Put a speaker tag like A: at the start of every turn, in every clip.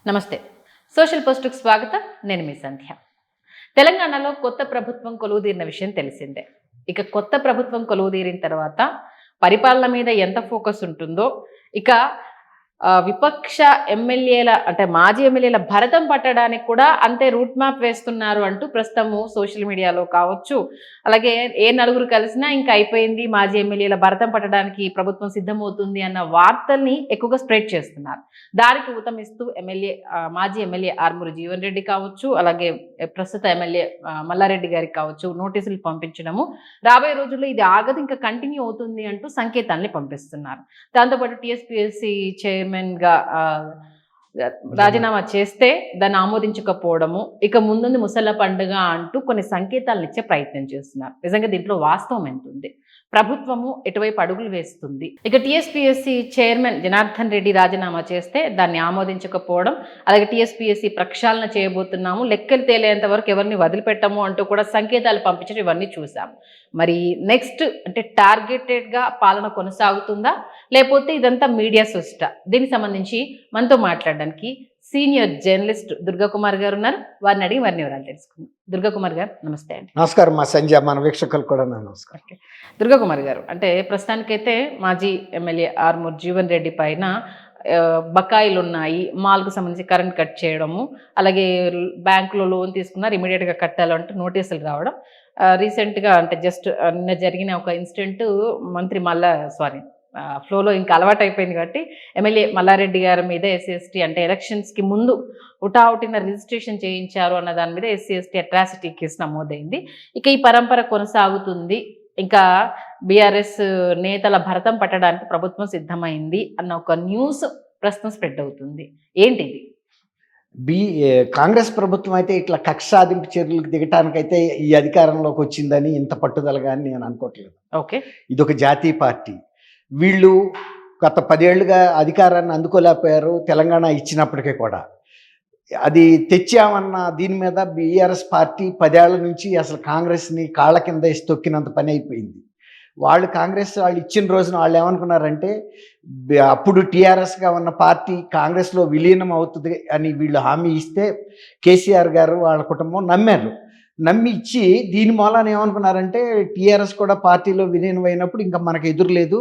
A: నమస్తే. సోషల్ పోస్టుకు స్వాగతం. నేను మీ సంధ్య. తెలంగాణలో కొత్త ప్రభుత్వం కొలువుదీరిన విషయం తెలిసిందే. ఇక కొత్త ప్రభుత్వం కొలువుదీరిన తర్వాత పరిపాలన మీద ఎంత ఫోకస్ ఉంటుందో, ఇక విపక్ష ఎమ్మెల్యేల అంటే మాజీ ఎమ్మెల్యేల భరతం పట్టడానికి కూడా అంతే రూట్ మ్యాప్ వేస్తున్నారు అంటూ ప్రస్తుతము సోషల్ మీడియాలో కావచ్చు, అలాగే ఏ నలుగురు కలిసినా ఇంకా అయిపోయింది, మాజీ ఎమ్మెల్యేల భరతం పట్టడానికి ప్రభుత్వం సిద్ధమవుతుంది అన్న వార్తల్ని ఎక్కువగా స్ప్రెడ్ చేస్తున్నారు. దానికి ఊతమిస్తూ మాజీ ఎమ్మెల్యే ఆర్మూరి జీవన్ రెడ్డి కావచ్చు, అలాగే ప్రస్తుత ఎమ్మెల్యే మల్లారెడ్డి గారికి కావచ్చు నోటీసులు పంపించడము, రాబోయే రోజుల్లో ఇది ఆగదు ఇంకా కంటిన్యూ అవుతుంది అంటూ సంకేతాన్ని పంపిస్తున్నారు. దాంతోపాటు టీఎస్పీఎస్సీ చైర్మన్ గా రాజీనామా చేస్తే దాన్ని ఆమోదించకపోవడము, ఇక ముందుంది ముసళ్ళ పండుగ అంటూ కొన్ని సంకేతాలను ఇచ్చే ప్రయత్నం చేస్తున్నారు. నిజంగా దీంట్లో వాస్తవం ఎంత ఉంది? ప్రభుత్వము ఎటువైపు అడుగులు వేస్తుంది? ఇక టీఎస్పీఎస్సీ చైర్మన్ జనార్దన్ రెడ్డి రాజీనామా చేస్తే దాన్ని ఆమోదించకపోవడం, అలాగే టీఎస్పీఎస్సీ ప్రక్షాళన చేయబోతున్నాము, లెక్కలు తేలేంత వరకు ఎవరిని వదిలిపెట్టము అంటూ కూడా సంకేతాలు పంపించడం ఇవన్నీ చూసాం. మరి నెక్స్ట్ అంటే టార్గెటెడ్గా పాలన కొనసాగుతుందా, లేకపోతే ఇదంతా మీడియా సుష్ట? దీనికి సంబంధించి మనతో మాట్లాడడానికి సీనియర్ జర్నలిస్ట్ దుర్గాకుమార్ గారు ఉన్నారు. వారిని అడిగి వారిని వివరాలు తెలుసుకుందాం. దుర్గాకుమార్ గారు నమస్తే అండి.
B: నమస్కారం మా సంజయ్, మన వీక్షకులు కూడా నమస్కారం.
A: దుర్గాకుమార్ గారు, అంటే ప్రస్తుతానికైతే మాజీ ఎమ్మెల్యే ఆర్మూర్ జీవన్ రెడ్డి పైన బకాయిలు ఉన్నాయి, మాల్కు సంబంధించి కరెంట్ కట్ చేయడము, అలాగే బ్యాంకులో లోన్ తీసుకున్నారు ఇమీడియట్గా కట్టాలంటూ నోటీసులు రావడం, రీసెంట్గా అంటే జస్ట్ నిన్న జరిగిన ఒక ఇన్సిడెంట్ మంత్రి ఫ్లోలో ఇంకా అలవాటు అయిపోయింది కాబట్టి ఎమ్మెల్యే మల్లారెడ్డి గారి మీద ఎస్సీ అంటే ఎలక్షన్స్కి ముందు ఉటావుటిన రిజిస్ట్రేషన్ చేయించారు అన్న దాని మీద ఎస్సీ అట్రాసిటీ కేసు నమోదైంది. ఇక ఈ పరంపర కొనసాగుతుంది, ఇంకా బీఆర్ఎస్ నేతల భరతం పట్టడానికి ప్రభుత్వం సిద్ధమైంది అన్న ఒక న్యూస్ ప్రస్తుతం స్ప్రెడ్ అవుతుంది. ఏంటిది?
B: కాంగ్రెస్ ప్రభుత్వం అయితే ఇట్లా కక్ష సాధింపు చర్యలకు దిగటానికైతే ఈ అధికారంలోకి వచ్చిందని ఇంత పట్టుదలగా అని నేను అనుకోవట్లేదు.
A: ఓకే,
B: ఇది ఒక జాతీయ పార్టీ. వీళ్ళు గత 10 ఏళ్లుగా అధికారాన్ని అందుకోలేకపోయారు. తెలంగాణ ఇచ్చినప్పటికీ కూడా అది తెచ్చామన్న దీని మీద బీఆర్ఎస్ పార్టీ 10 ఏళ్ల నుంచి అసలు కాంగ్రెస్ని కాళ్ళ కింద వేసి తొక్కినంత పని అయిపోయింది. కాంగ్రెస్ వాళ్ళు ఇచ్చిన రోజున వాళ్ళు ఏమనుకున్నారంటే అప్పుడు టీఆర్ఎస్గా ఉన్న పార్టీ కాంగ్రెస్లో విలీనం అవుతుంది అని వీళ్ళు హామీ ఇస్తే కేసీఆర్ గారు వాళ్ళ కుటుంబం నమ్మి ఇచ్చి దీని మూలాన ఏమనుకున్నారంటే టీఆర్ఎస్ కూడా పార్టీలో విలీనం అయినప్పుడు ఇంకా మనకు ఎదురులేదు,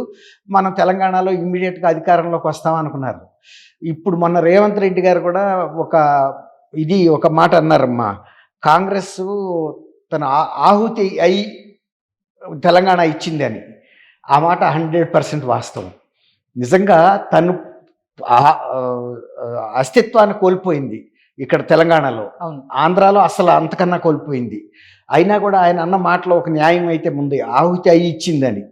B: మనం తెలంగాణలో ఇమ్మీడియట్గా అధికారంలోకి వస్తామనుకున్నారు. ఇప్పుడు మొన్న రేవంత్ రెడ్డి గారు కూడా ఒక మాట అన్నారమ్మా, కాంగ్రెస్ తన ఆహుతి అయి తెలంగాణ ఇచ్చింది అని. ఆ మాట 100% వాస్తవం. నిజంగా తను అస్తిత్వాన్ని కోల్పోయింది ఇక్కడ తెలంగాణలో, ఆంధ్రాలో అసలు అంతకన్నా కోల్పోయింది. అయినా కూడా ఆయన అన్న మాటలో ఒక న్యాయం అయితే ఉంది, ఆహుతి అయి ఇచ్చిందని.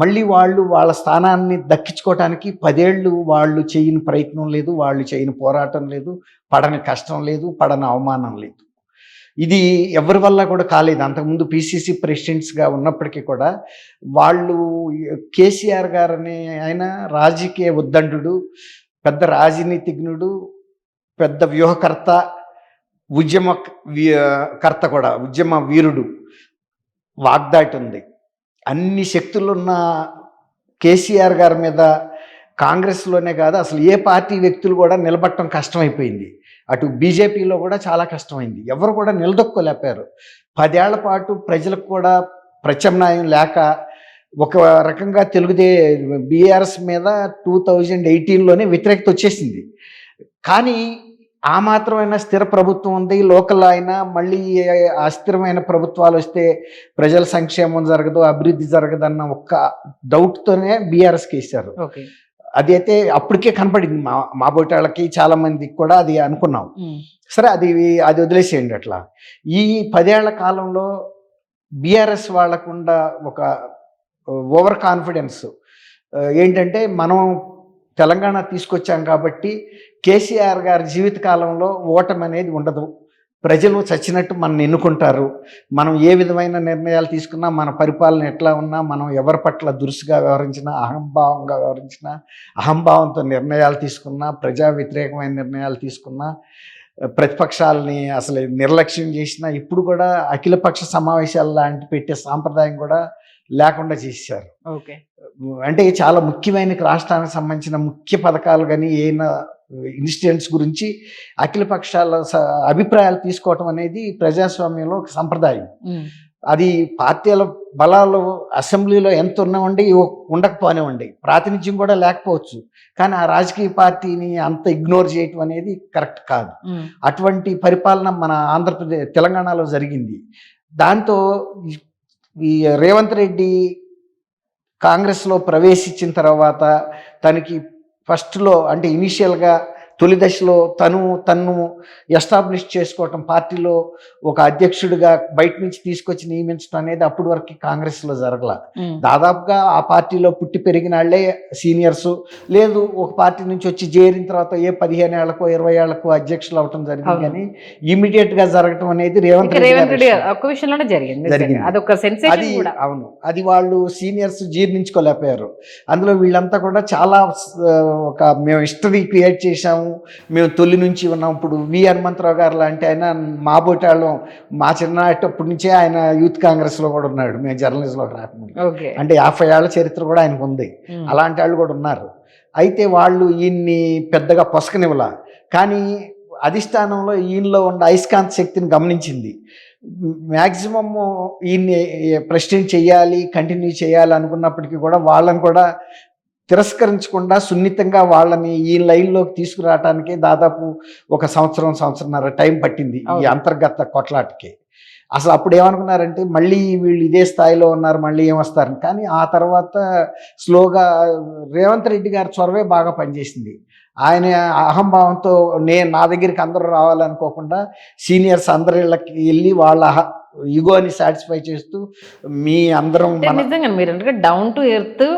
B: మళ్ళీ వాళ్ళ స్థానాన్ని దక్కించుకోవటానికి 10 ఏళ్ళు వాళ్ళు చేయని ప్రయత్నం లేదు, వాళ్ళు చేయని పోరాటం లేదు, పడని కష్టం లేదు, పడని అవమానం లేదు. ఇది ఎవరి వల్ల కూడా కాలేదు. అంతకుముందు పిసిసి ప్రెసిడెంట్స్గా ఉన్నప్పటికీ కూడా వాళ్ళు కేసీఆర్ గారని ఆయన రాజకీయ ఉద్దండు, పెద్ద రాజనీతిజ్ఞుడు, పెద్ద వ్యూహకర్త, ఉద్యమకర్త కూడా, ఉద్యమ వీరుడు, వాగ్దాటి ఉంది. అన్ని శక్తులున్న కేసీఆర్ గారి మీద కాంగ్రెస్లోనే కాదు అసలు ఏ పార్టీ వ్యక్తులు కూడా నిలబడటం కష్టమైపోయింది. అటు బీజేపీలో కూడా చాలా కష్టమైంది. ఎవరు కూడా నిలదొక్కోలేపారు. 10 ఏళ్ల పాటు ప్రజలకు కూడా ప్రత్యామ్నాయం లేక ఒక రకంగా బీఆర్ఎస్ మీద 2018లోనే వ్యతిరేకత వచ్చేసింది. కానీ ఆ మాత్రమైనా స్థిర ప్రభుత్వం ఉంది, లోకల్ అయినా మళ్ళీ అస్థిరమైన ప్రభుత్వాలు వస్తే ప్రజల సంక్షేమం జరగదు, అభివృద్ధి జరగదన్న ఒక్క డౌట్తోనే బీఆర్ఎస్కి వేశారు. అది అయితే అప్పటికే కనపడింది మా బోటాళ్ళకి, చాలా మందికి కూడా అది అనుకున్నాం. సరే, అది వదిలేసేయండి. అట్లా ఈ 10 ఏళ్ల కాలంలో బీఆర్ఎస్ వాళ్ళకుండా ఒక ఓవర్ కాన్ఫిడెన్స్ ఏంటంటే, మనం తెలంగాణ తీసుకొచ్చాం కాబట్టి కేసీఆర్ గారి జీవితకాలంలో ఓటమి అనేది ఉండదు, ప్రజలు చచ్చినట్టు మనం ఎన్నుకుంటారు, మనం ఏ విధమైన నిర్ణయాలు తీసుకున్నా, మన పరిపాలన ఎట్లా ఉన్నా, మనం ఎవరి పట్ల దురుసుగా వ్యవహరించినా, అహంభావంగా వ్యవహరించినా, అహంభావంతో నిర్ణయాలు తీసుకున్నా, ప్రజా వ్యతిరేకమైన నిర్ణయాలు తీసుకున్నా, ప్రతిపక్షాలని అసలు నిర్లక్ష్యం చేసినా, ఇప్పుడు కూడా అఖిలపక్ష సమావేశాలు లాంటి పెట్టే సాంప్రదాయం కూడా లేకుండా చేశారు. అంటే చాలా ముఖ్యమైన రాష్ట్రానికి సంబంధించిన ముఖ్య పథకాలు కానీ ఏమైనా ఇన్సిడెంట్స్ గురించి అఖిల పక్షాల అభిప్రాయాలు తీసుకోవటం అనేది ప్రజాస్వామ్యంలో ఒక సంప్రదాయం. అది పార్టీల బలాలు అసెంబ్లీలో ఎంత ఉన్నామండి ఉండకపోనివ్వండి, ప్రాతినిధ్యం కూడా లేకపోవచ్చు, కానీ ఆ రాజకీయ పార్టీని అంత ఇగ్నోర్ చేయటం అనేది కరెక్ట్ కాదు. అటువంటి పరిపాలన మన ఆంధ్రప్రదేశ్ తెలంగాణలో జరిగింది. దాంతో ఈ రేవంత్ రెడ్డి కాంగ్రెస్లో ప్రవేశించిన తర్వాత తనకి ఫస్ట్లో అంటే ఇనీషియల్గా తొలి దశలో తను ఎస్టాబ్లిష్ చేసుకోవటం, పార్టీలో ఒక అధ్యక్షుడిగా బయట నుంచి తీసుకొచ్చి నియమించడం అనేది అప్పటి వరకు కాంగ్రెస్లో జరగల. దాదాపుగా ఆ పార్టీలో పుట్టి పెరిగిన వాళ్ళే సీనియర్స్, లేదు ఒక పార్టీ నుంచి వచ్చి చేరిన తర్వాత 15 ఏళ్లకో 20 ఏళ్లకో అధ్యక్షులు అవటం జరిగింది. కానీ ఇమీడియట్ గా జరగటం అనేది రేవంత్ రెడ్డి
A: ఒక్క విషయంలోనే జరిగింది. అదొక సెన్సేషన్ కూడా.
B: అవును, అది వాళ్ళు సీనియర్స్ జీర్ణించుకోలేకపోయారు. అందులో వీళ్ళంతా కూడా చాలా మేము హిస్టరీ క్రియేట్ చేశాము, మేము తొలి నుంచి ఉన్నాం. ఇప్పుడు వి హనుమంతరావు గారు లాంటి ఆయన మా బోటాళ్ళం, మా చిన్నప్పటి నుంచే ఆయన యూత్ కాంగ్రెస్లో కూడా ఉన్నాడు, మేము జర్నలిజంలోకి రాకముందు. అంటే 50 ఏళ్ల చరిత్ర కూడా ఆయనకు ఉంది. అలాంటి వాళ్ళు కూడా ఉన్నారు. అయితే వాళ్ళు ఈయన్ని పెద్దగా పొసకనివ్వల, కానీ అధిష్టానంలో ఈయనలో ఉన్న అయస్కాంత శక్తిని గమనించింది. మ్యాక్సిమమ్ ఈయన్ని ప్రెసిడెంట్ చెయ్యాలి, కంటిన్యూ చేయాలి అనుకున్నప్పటికీ కూడా వాళ్ళని కూడా తిరస్కరించకుండా సున్నితంగా వాళ్ళని ఈ లైన్లోకి తీసుకురావటానికి దాదాపు ఒక సంవత్సరంన్నర టైం పట్టింది ఈ అంతర్గత కొట్లాటకి. అసలు అప్పుడు ఏమనుకున్నారంటే మళ్ళీ వీళ్ళు ఇదే స్థాయిలో ఉన్నారు, మళ్ళీ ఏమొస్తారని. కానీ ఆ తర్వాత స్లోగా రేవంత్ రెడ్డి గారి చొరవే బాగా పనిచేసింది. ఆయన అహంభావంతో నా దగ్గరికి అందరూ రావాలనుకోకుండా సీనియర్స్ అందరిళ్ళకి వెళ్ళి వాళ్ళ ఈగోని సాటిస్ఫై చేస్తూ మీ అందరం
A: నిజంగా మీరు డౌన్ టు ఎర్త్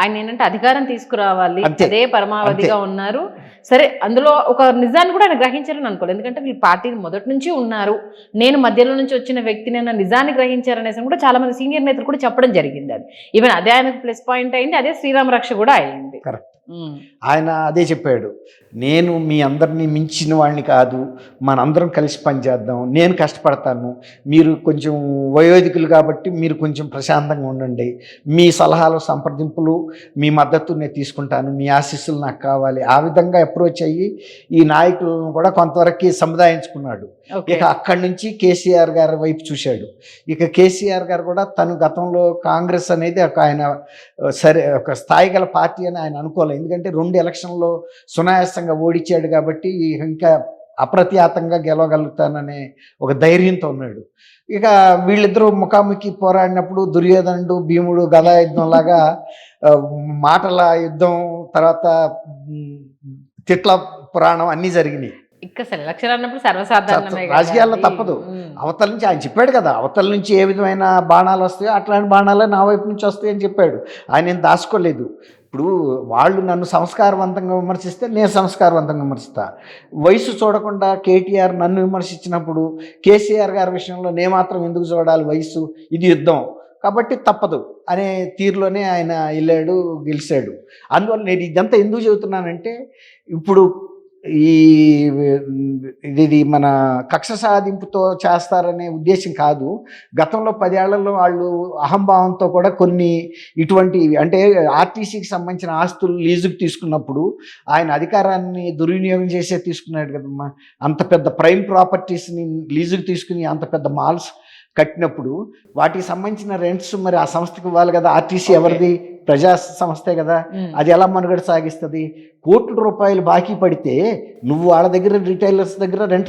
A: ఆయన ఏంటంటే అధికారం తీసుకురావాలి, అదే పరమావధిగా ఉన్నారు. సరే, అందులో ఒక నిజాన్ని కూడా ఆయన గ్రహించారని అనుకోలేదు. ఎందుకంటే వీళ్ళు పార్టీని మొదటి నుంచి ఉన్నారు, నేను మధ్యలో నుంచి వచ్చిన వ్యక్తిని అన్న నిజాన్ని గ్రహించారనేసి కూడా చాలా మంది సీనియర్ నేతలు కూడా చెప్పడం జరిగింది. అది ఈవెన్ అదే ఆయనకు ప్లస్ పాయింట్ అయింది, అదే శ్రీరామ రక్ష కూడా అయింది.
B: కరెక్ట్. ఆయన అదే చెప్పాడు, నేను మీ అందరినీ మించిన వాడిని కాదు, మనందరం కలిసి పనిచేద్దాం, నేను కష్టపడతాను, మీరు కొంచెం వయోధికులు కాబట్టి మీరు కొంచెం ప్రశాంతంగా ఉండండి, మీ సలహాలు సంప్రదింపులు మీ మద్దతు నేను తీసుకుంటాను, మీ ఆశీస్సులు నాకు కావాలి. ఆ విధంగా అప్రోచ్ అయ్యి ఈ నాయకులను కూడా కొంతవరకు సముదాయించుకున్నాడు. ఇక అక్కడి నుంచి కేసీఆర్ గారి వైపు చూశాడు. ఇక కేసీఆర్ గారు కూడా తను గతంలో కాంగ్రెస్ అనేది ఆయన ఒక స్థాయి గల పార్టీ అని ఆయన అనుకోలేదు. ఎందుకంటే 2 ఎలక్షన్లో సునాయాసంగా ఓడించాడు కాబట్టి ఇంకా అప్రతిహతంగా గెలవగలుగుతాననే ఒక ధైర్యంతో ఉన్నాడు. ఇక వీళ్ళిద్దరూ ముఖాముఖి పోరాడినప్పుడు దుర్యోధనుడు భీముడు గదా యుద్ధం లాగా మాటల యుద్ధం, తర్వాత తిట్ల పురాణం అన్నీ జరిగినాయి. రాజకీయాల్లో తప్పదు. అవతల నుంచి ఆయన చెప్పాడు కదా, అవతల నుంచి ఏ విధమైన బాణాలు వస్తాయో అట్లాంటి బాణాలే నా వైపు నుంచి వస్తాయని చెప్పాడు. ఆయన ఏం దాచుకోలేదు. ఇప్పుడు వాళ్ళు నన్ను సంస్కారవంతంగా విమర్శిస్తే నేను సంస్కారవంతంగా విమర్శిస్తా. వయసు చూడకుండా కేటీఆర్ నన్ను విమర్శించినప్పుడు కేసీఆర్ గారి విషయంలో నేను మాత్రం ఎందుకు చూడాలి వయసు, ఇది యుద్ధం కాబట్టి తప్పదు అనే తీరులోనే ఆయన వెళ్ళాడు, గెలిచాడు. అందువల్ల నేను ఇదంతా ఎందుకు చెబుతున్నానంటే, ఇప్పుడు ఇది మన కక్ష సాధింపుతో చేస్తారనే ఉద్దేశం కాదు. గతంలో 10 ఏళ్లలో వాళ్ళు అహంభావంతో కూడా కొన్ని ఇటువంటి అంటే ఆర్టీసీకి సంబంధించిన ఆస్తులు లీజుకు తీసుకున్నప్పుడు ఆయన అధికారాన్ని దుర్వినియోగం చేసే తీసుకున్నాడు కదమ్మా. అంత పెద్ద ప్రైమ్ ప్రాపర్టీస్ని లీజుకు తీసుకుని అంత పెద్ద మాల్స్ కట్టినప్పుడు వాటికి సంబంధించిన రెంట్స్ మరి ఆ సంస్థకి ఇవ్వాలి కదా. ఆర్టీసీ ఎవరిది? ప్రజా సంస్థే కదా. అది ఎలా మనుగడ సాగిస్తుంది? కోట్ల రూపాయలు బాకీ పడితే నువ్వు వాళ్ళ దగ్గర రిటైలర్స్ దగ్గర రెంట్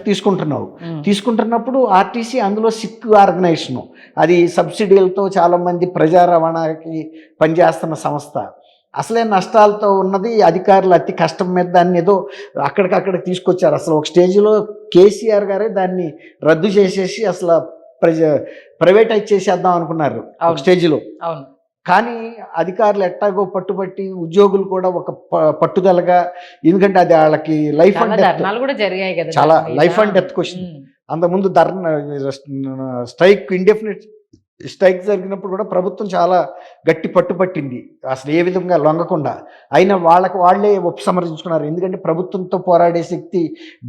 B: తీసుకుంటున్నప్పుడు ఆర్టీసీ అందులో సిక్ ఆర్గనైజేషను, అది సబ్సిడీలతో చాలామంది ప్రజా రవాణాకి పనిచేస్తున్న సంస్థ. అసలే నష్టాలతో ఉన్నది. అధికారులు అతి కష్టం మీద దాన్ని ఏదో అక్కడికక్కడికి తీసుకొచ్చారు. అసలు ఒక స్టేజ్లో కేసీఆర్ గారే దాన్ని రద్దు చేసేసి అసలు ప్రైవేటైజ్ చేసేద్దాం అనుకున్నారు ఒక స్టేజ్లో. కానీ అధికారులు ఎట్టాగో పట్టుబట్టి ఉద్యోగులు కూడా ఒక పట్టుదలగా, ఎందుకంటే అది వాళ్ళకి లైఫ్ అండ్ డెత్, చాలా లైఫ్ అండ్ డెత్ క్వశ్చన్. అంతకుముందు స్ట్రైక్ ఇండెఫినెట్ స్ట్రైక్ జరిగినప్పుడు కూడా ప్రభుత్వం చాలా గట్టి పట్టుపట్టింది, అసలు ఏ విధంగా లొంగకుండా. అయినా వాళ్ళకి వాళ్ళే ఉపసంహరించుకున్నారు. ఎందుకంటే ప్రభుత్వంతో పోరాడే శక్తి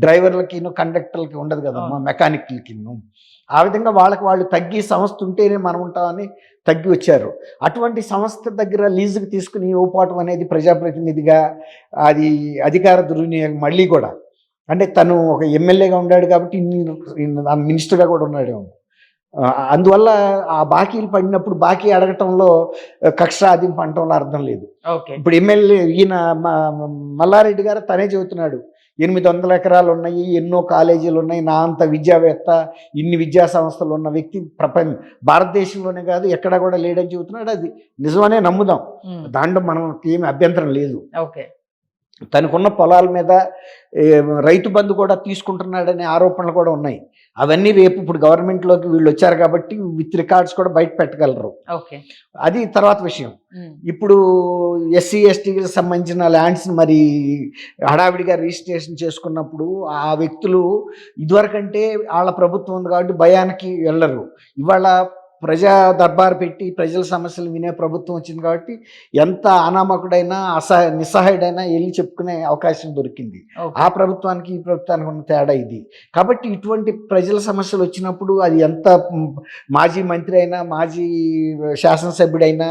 B: డ్రైవర్లకిను కండక్టర్లకి ఉండదు కదమ్మా, మెకానిక్లకిను. ఆ విధంగా వాళ్ళకి వాళ్ళు తగ్గి సంస్థ ఉంటేనే మనం ఉంటామని తగ్గి వచ్చారు. అటువంటి సంస్థ దగ్గర లీజుకి తీసుకుని ఇవ్వకపోవటం అనేది ప్రజాప్రతినిధిగా అది అధికార దుర్వినియోగం. మళ్ళీ కూడా అంటే తను ఒక ఎమ్మెల్యేగా ఉన్నాడు కాబట్టి మినిస్టర్గా కూడా ఉన్నాడు. అందువల్ల ఆ బాకీలు పడినప్పుడు బాకీ అడగటంలో కక్ష సాధింపు అనటంలో అర్థం లేదు. ఇప్పుడు ఎమ్మెల్యే ఈయన మల్లారెడ్డి గారు తనే చెబుతున్నాడు, 800 ఎకరాలు ఉన్నాయి, ఎన్నో కాలేజీలు ఉన్నాయి, నా అంత విద్యావేత్త, ఇన్ని విద్యా సంస్థలు ఉన్న వ్యక్తి భారతదేశంలోనే కాదు ఎక్కడా కూడా లేడని చెబుతున్నాడు. అది నిజమనే నమ్ముదాం, దాంట్లో మనకి ఏమి అభ్యంతరం లేదు. తనకున్న పొలాల మీద రైతు బంధు కూడా తీసుకుంటున్నాడనే ఆరోపణలు కూడా ఉన్నాయి. అవన్నీ రేపు ఇప్పుడు గవర్నమెంట్లోకి వీళ్ళు వచ్చారు కాబట్టి విత్ రికార్డ్స్ కూడా బయట పెట్టగలరు. అది తర్వాత విషయం. ఇప్పుడు ఎస్సీ ఎస్టీకి సంబంధించిన ల్యాండ్స్ని మరి హడావిడిగా రిజిస్ట్రేషన్ చేసుకున్నప్పుడు ఆ వ్యక్తులు ఇదివరకంటే వాళ్ళ ప్రభుత్వం ఉంది కాబట్టి భయానికి వెళ్ళరు. ఇవాళ ప్రజా దర్బారు పెట్టి ప్రజల సమస్యలు వినే ప్రభుత్వం వచ్చింది కాబట్టి ఎంత అనామకుడైనా నిస్సహాయుడైనా వెళ్ళి చెప్పుకునే అవకాశం దొరికింది. ఆ ప్రభుత్వానికి ఈ ప్రభుత్వానికి ఉన్న తేడా ఇది. కాబట్టి ఇటువంటి ప్రజల సమస్యలు వచ్చినప్పుడు అది ఎంత మాజీ మంత్రి అయినా, మాజీ శాసనసభ్యుడైనా,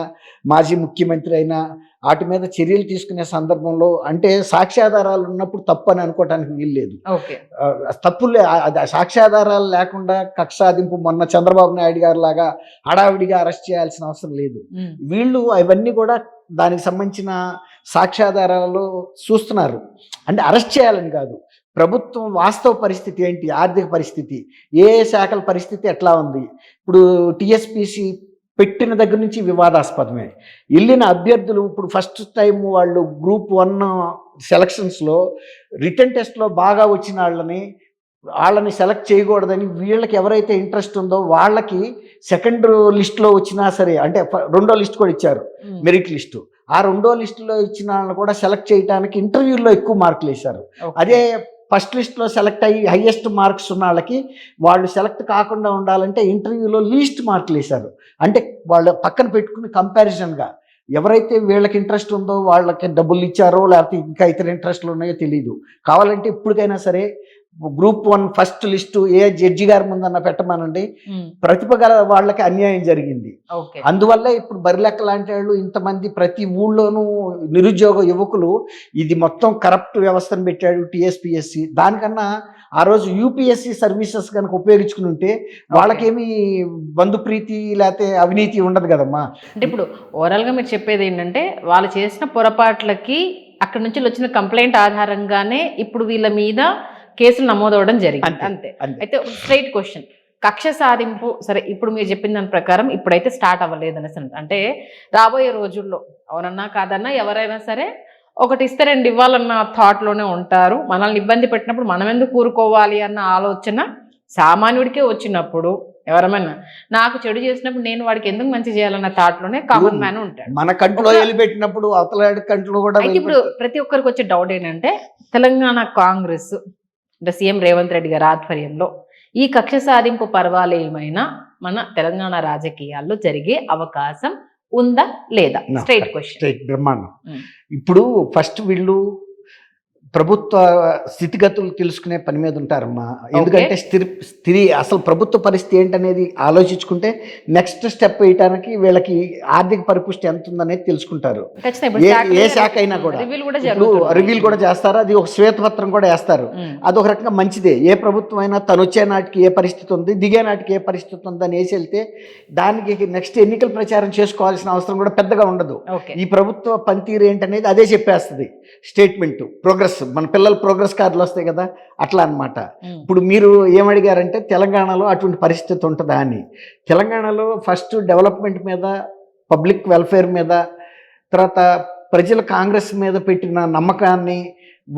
B: మాజీ ముఖ్యమంత్రి అయినా వాటి మీద చర్యలు తీసుకునే సందర్భంలో అంటే సాక్ష్యాధారాలు ఉన్నప్పుడు తప్పు అని అనుకోవటానికి వీల్లేదు. తప్పులే సాక్ష్యాధారాలు లేకుండా కక్ష సాధింపు మొన్న చంద్రబాబు నాయుడు గారు లాగా హడావిడిగా అరెస్ట్ చేయాల్సిన అవసరం లేదు. వీళ్ళు అవన్నీ కూడా దానికి సంబంధించిన సాక్ష్యాధారాలు చూస్తున్నారు. అంటే అరెస్ట్ చేయాలని కాదు, ప్రభుత్వం వాస్తవ పరిస్థితి ఏంటి, ఆర్థిక పరిస్థితి, ఏ శాఖల పరిస్థితి ఎట్లా ఉంది. ఇప్పుడు టీఎస్పీసీ పెట్టిన దగ్గర నుంచి వివాదాస్పదమే. వెళ్ళిన అభ్యర్థులు ఇప్పుడు ఫస్ట్ టైం వాళ్ళు గ్రూప్ 1 సెలక్షన్స్లో రిటర్న్ టెస్ట్లో బాగా వచ్చిన వాళ్ళని సెలెక్ట్ చేయకూడదని వీళ్ళకి ఎవరైతే ఇంట్రెస్ట్ ఉందో వాళ్ళకి సెకండ్ లిస్ట్లో వచ్చినా సరే, అంటే రెండో లిస్ట్ కూడా ఇచ్చారు, మెరిట్ లిస్టు. ఆ రెండో లిస్టులో ఇచ్చిన వాళ్ళని కూడా సెలెక్ట్ చేయడానికి ఇంటర్వ్యూల్లో ఎక్కువ మార్కులు వేశారు. అదే ఫస్ట్ లిస్ట్లో సెలెక్ట్ అయ్యి హైయెస్ట్ మార్క్స్ ఉన్న వాళ్ళకి వాళ్ళు సెలెక్ట్ కాకుండా ఉండాలంటే ఇంటర్వ్యూలో లీస్ట్ మార్కులు వేశారు. అంటే వాళ్ళు పక్కన పెట్టుకుని కంపారిజన్గా ఎవరైతే వీళ్ళకి ఇంట్రెస్ట్ ఉందో వాళ్ళకి డబ్బులు ఇచ్చారో లేకపోతే ఇంకా ఇతర ఇంట్రెస్ట్లు ఉన్నాయో తెలియదు. కావాలంటే ఇప్పటికైనా సరే గ్రూప్ 1 ఫస్ట్ లిస్టు ఏ జడ్జి గారి ముందన్న పెట్టమనండి, ప్రతిభ గల వాళ్ళకి అన్యాయం జరిగింది. అందువల్ల ఇప్పుడు బరిలెక్క లాంటి వాళ్ళు ఇంతమంది ప్రతి ఊళ్ళోనూ నిరుద్యోగ యువకులు ఇది మొత్తం కరప్ట్ వ్యవస్థను పెట్టాడు టీఎస్పీఎస్సీ. దానికన్నా ఆ రోజు యూపీఎస్సీ సర్వీసెస్ కనుక ఉపయోగించుకుని ఉంటే వాళ్ళకేమీ బంధుప్రీతి లేకపోతే అవినీతి ఉండదు కదమ్మా.
A: అంటే ఇప్పుడు ఓవరాల్గా మీరు చెప్పేది ఏంటంటే వాళ్ళు చేసిన పొరపాట్లకి అక్కడ నుంచి వచ్చిన కంప్లైంట్ ఆధారంగానే ఇప్పుడు వీళ్ళ మీద కేసులు నమోదవడం జరిగింది అంతే. అయితే స్ట్రైట్ క్వశ్చన్, కక్ష సాధింపు సరే ఇప్పుడు మీరు చెప్పిన దాని ప్రకారం ఇప్పుడైతే స్టార్ట్ అవ్వలేదు అనేసి అంటే రాబోయే రోజుల్లో అవునన్నా కాదన్నా ఎవరైనా సరే ఒకటి ఇస్తే 2 ఇవ్వాలన్న థాట్లోనే ఉంటారు. మనల్ని ఇబ్బంది పెట్టినప్పుడు మనం ఎందుకు కూరుకోవాలి అన్న ఆలోచన సామాన్యుడికే వచ్చినప్పుడు ఎవరమైనా నాకు చెడు చేసినప్పుడు నేను వాడికి ఎందుకు మంచి చేయాలన్న థాట్లోనే కామన్ మ్యాన్ ఉంటాడు.
B: మన కంట్లో పెట్టినప్పుడు అవతలాడి కంట్లో కూడా.
A: అయితే ఇప్పుడు ప్రతి ఒక్కరికి వచ్చే డౌట్ ఏంటంటే తెలంగాణ కాంగ్రెస్ అంటే సీఎం రేవంత్ రెడ్డి గారి ఆధ్వర్యంలో ఈ కక్ష సాధింపు పర్వాలు ఏమైనా మన తెలంగాణ రాజకీయాల్లో జరిగే అవకాశం ఉందా లేదా? Straight question.
B: స్ట్రైట్ బ్రహ్మాండం. ఇప్పుడు ఫస్ట్ వీళ్ళు ప్రభుత్వ స్థితిగతులు తెలుసుకునే పని మీద ఉంటారమ్మా. ఎందుకంటే అసలు ప్రభుత్వ పరిస్థితి ఏంటనేది ఆలోచించుకుంటే నెక్స్ట్ స్టెప్ వేయటానికి వీళ్ళకి ఆర్థిక పరిపుష్టి ఎంత ఉందనేది తెలుసుకుంటారు. ఏ శాఖ అయినా కూడా రివ్యూలు కూడా చేస్తారు. అది ఒక శ్వేతపత్రం కూడా వేస్తారు. అదొక రకంగా మంచిదే. ఏ ప్రభుత్వం అయినా తను వచ్చే నాటికి ఏ పరిస్థితి ఉంది, దిగే నాటికి ఏ పరిస్థితి ఉందని వేసి వెళ్తే దానికి నెక్స్ట్ ఎన్నికల ప్రచారం చేసుకోవాల్సిన అవసరం కూడా పెద్దగా ఉండదు. ఈ ప్రభుత్వ పనితీరు ఏంటనేది అదే చెప్పేస్తుంది. స్టేట్మెంట్ ప్రోగ్రెస్, మన పిల్లల ప్రోగ్రెస్ కార్డులు వస్తాయి కదా, అట్లా అన్నమాట. ఇప్పుడు మీరు ఏమడిగారంటే తెలంగాణలో అటువంటి పరిస్థితి ఉంటుందా అని. తెలంగాణలో ఫస్ట్ డెవలప్మెంట్ మీద, పబ్లిక్ వెల్ఫేర్ మీద, తర్వాత ప్రజల కాంగ్రెస్ మీద పెట్టిన నమ్మకాన్ని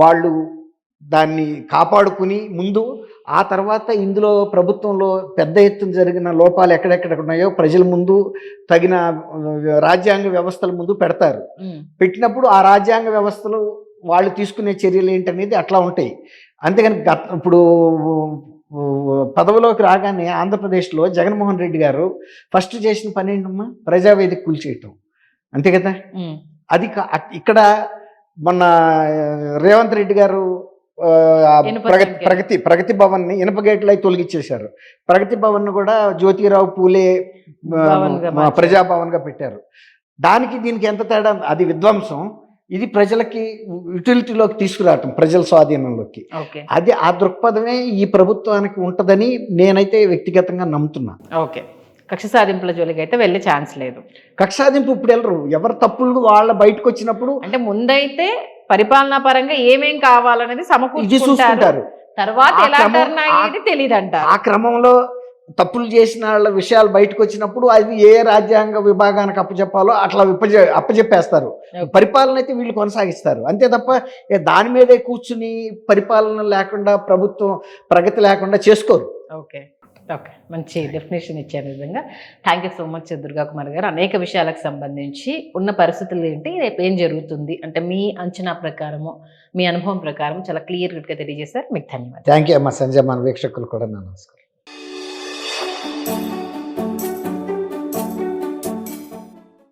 B: వాళ్ళు దాన్ని కాపాడుకుని ముందు, ఆ తర్వాత ఇందులో ప్రభుత్వంలో పెద్ద ఎత్తున జరిగిన లోపాలు ఎక్కడెక్కడ ఉన్నాయో ప్రజల ముందు తగిన రాజ్యాంగ వ్యవస్థల ముందు పెడతారు. పెట్టినప్పుడు ఆ రాజ్యాంగ వ్యవస్థలు వాళ్ళు తీసుకునే చర్యలు ఏంటనేది అట్లా ఉంటాయి. అంతేగాని ఇప్పుడు పదవిలోకి రాగానే ఆంధ్రప్రదేశ్లో జగన్మోహన్ రెడ్డి గారు ఫస్ట్ చేసిన పని ఏంటమ్మా, ప్రజావేదిక కూల్చేయటం, అంతే కదా.
A: ఉమ్,
B: అది ఇక్కడ మొన్న రేవంత్ రెడ్డి గారు
A: ఇనుప సంఖ్య.
B: ప్రగతి భవన్ని ఇనుప గేట్లు అయి తొలగించేశారు. ప్రగతి భవన్ కూడా జ్యోతిరావు పూలే
A: భవన్గా మార్చారు.
B: ప్రజాభవన్గా పెట్టారు. దానికి దీనికి ఎంత తేడా, అది విధ్వంసం, ఇది ప్రజలకి యూటిలిటీలోకి తీసుకురావటం, ప్రజల స్వాధీనంలోకి.
A: ఓకే
B: అది ఆ దృక్పథమే ఈ ప్రభుత్వానికి ఉంటుందని నేనైతే వ్యక్తిగతంగా నమ్ముతున్నా.
A: ఓకే, కక్ష సాధింపుల జోలికి అయితే వెళ్ళే ఛాన్స్ లేదు.
B: కక్షాదింపు ఇప్పుడు వెళ్ళరు, ఎవరు తప్పులు వాళ్ళ బయటకు వచ్చినప్పుడు
A: అంటే ముందైతే పరిపాలనా పరంగా ఏమేం కావాలనేది
B: ఇది
A: సమకూర్చుకుంటారు,
B: చూసుకుంటారు.
A: తర్వాత
B: ఆ
A: ఎలా
B: క్రమం-
A: టర్న్ అయ్యేది తెలియదంట.
B: ఆ క్రమంలో తప్పులు చేసిన వాళ్ళ విషయాలు బయటకు వచ్చినప్పుడు అది ఏ రాజ్యాంగ విభాగానికి అప్పచెప్పాలో అట్లా అప్పచెప్పేస్తారు.
A: Okay.
B: పరిపాలన అయితే వీళ్ళు కొనసాగిస్తారు, అంతే తప్ప దాని మీదే కూర్చుని పరిపాలన లేకుండా, ప్రభుత్వం ప్రగతి లేకుండా చేసుకోరు.
A: ఓకే ఓకే, మంచి డెఫినేషన్ ఇచ్చారు నిజంగా. Thank you so much Durga Kumar గారు. అనేక విషయాలకు సంబంధించి ఉన్న పరిస్థితులు ఏంటి, రేపు ఏం జరుగుతుంది అంటే మీ అంచనా ప్రకారము, మీ అనుభవం ప్రకారం చాలా క్లియర్ కట్గా తెలియజేశారు. మీకు ధన్యవాదాలు.
B: థ్యాంక్ యూ అమ్మ సంజయ్, మన వీక్షకులు కూడా నమస్కారం.